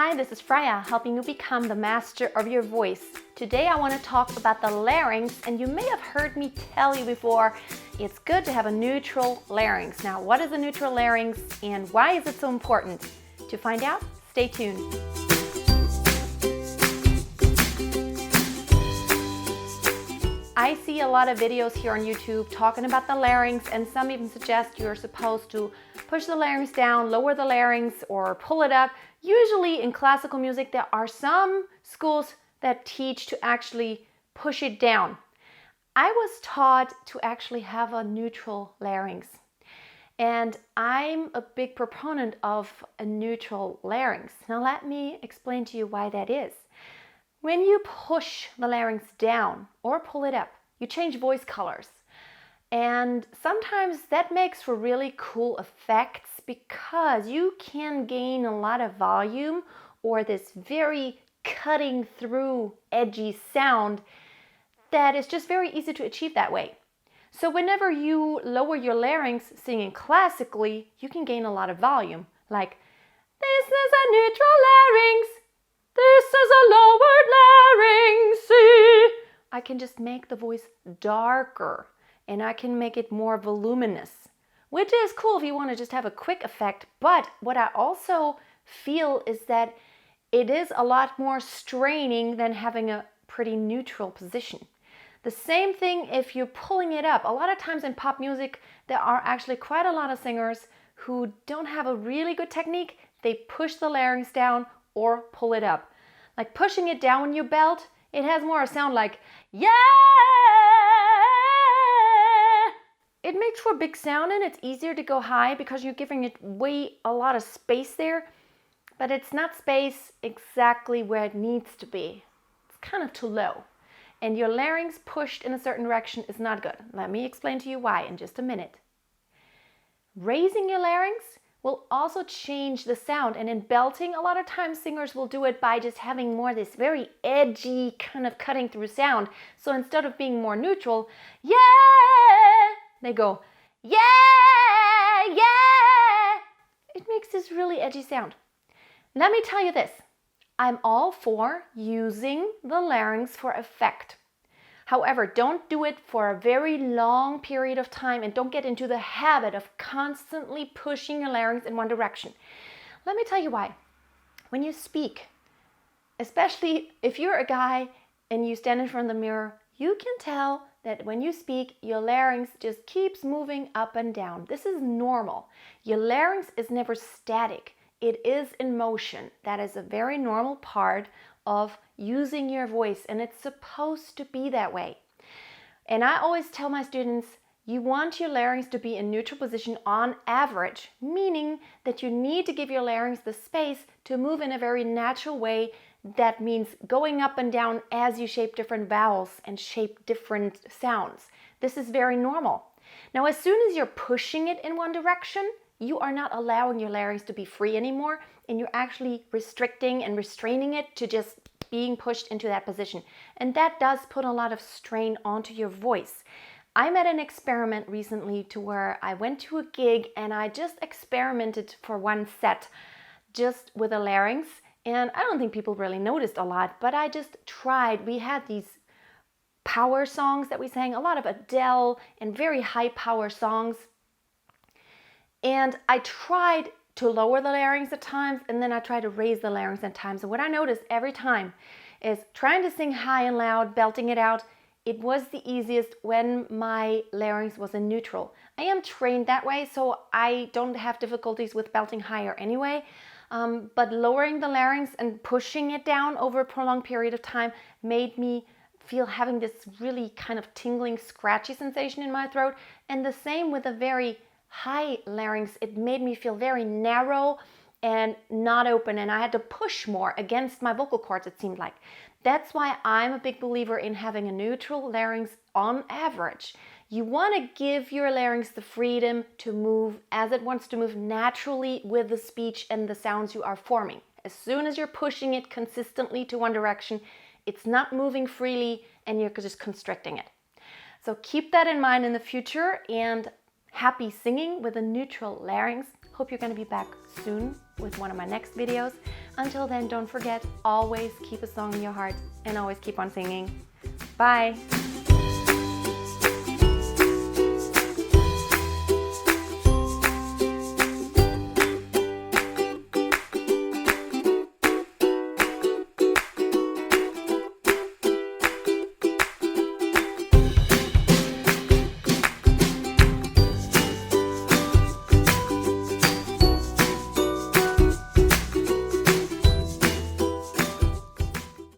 Hi, this is Freya, helping you become the master of your voice. Today I want to talk about the larynx, and you may have heard me tell you before, it's good to have a neutral larynx. Now, what is a neutral larynx and why is it so important? To find out, stay tuned. I see a lot of videos here on YouTube talking about the larynx, and some even suggest you're supposed to push the larynx down, lower the larynx, or pull it up. Usually in classical music, there are some schools that teach to actually push it down. I was taught to actually have a neutral larynx, and I'm a big proponent of a neutral larynx. Now let me explain to you why that is. When you push the larynx down or pull it up, you change voice colors. And sometimes that makes for really cool effects because you can gain a lot of volume or this very cutting through, edgy sound that is just very easy to achieve that way. So whenever you lower your larynx singing classically, you can gain a lot of volume. Like, this is a neutral larynx. This is a lowered larynx. I can just make the voice darker and I can make it more voluminous, which is cool if you want to just have a quick effect. But what I also feel is that it is a lot more straining than having a pretty neutral position. The same thing if you're pulling it up. A lot of times in pop music, there are actually quite a lot of singers who don't have a really good technique. They push the larynx down or pull it up. Like pushing it down when you belt, it has more a sound like, yeah! It makes for a big sound and it's easier to go high because you're giving it a lot of space there, but it's not space exactly where it needs to be. It's kind of too low. And your larynx pushed in a certain direction is not good. Let me explain to you why in just a minute. Raising your larynx will also change the sound, and in belting, a lot of times singers will do it by just having more this very edgy kind of cutting through sound. So instead of being more neutral, yeah, they go, yeah, yeah. It makes this really edgy sound. Let me tell you this, I'm all for using the larynx for effect. However, don't do it for a very long period of time and don't get into the habit of constantly pushing your larynx in one direction. Let me tell you why. When you speak, especially if you're a guy and you stand in front of the mirror, you can tell that when you speak, your larynx just keeps moving up and down. This is normal. Your larynx is never static. It is in motion. That is a very normal part of using your voice, and it's supposed to be that way. And I always tell my students, you want your larynx to be in neutral position on average, meaning that you need to give your larynx the space to move in a very natural way. That means going up and down as you shape different vowels and shape different sounds. This is very normal. Now, as soon as you're pushing it in one direction, you are not allowing your larynx to be free anymore, and you're actually restricting and restraining it to just being pushed into that position. And that does put a lot of strain onto your voice. I made an experiment recently to where I went to a gig and I just experimented for one set just with a larynx. And I don't think people really noticed a lot, but I just tried. We had these power songs that we sang, a lot of Adele and very high power songs. And I tried to lower the larynx at times, and then I tried to raise the larynx at times. And what I noticed every time is trying to sing high and loud, belting it out. It was the easiest when my larynx was in neutral. I am trained that way, so I don't have difficulties with belting higher anyway. But lowering the larynx and pushing it down over a prolonged period of time made me feel having this really kind of tingling, scratchy sensation in my throat. And the same with a very high larynx, it made me feel very narrow and not open, and I had to push more against my vocal cords, it seemed like. That's why I'm a big believer in having a neutral larynx on average. You want to give your larynx the freedom to move as it wants to move naturally with the speech and the sounds you are forming. As soon as you're pushing it consistently to one direction, it's not moving freely and you're just constricting it. So keep that in mind in the future, and happy singing with a neutral larynx. Hope you're going to be back soon. with one of my next videos. Until then, don't forget, always keep a song in your heart and always keep on singing. Bye!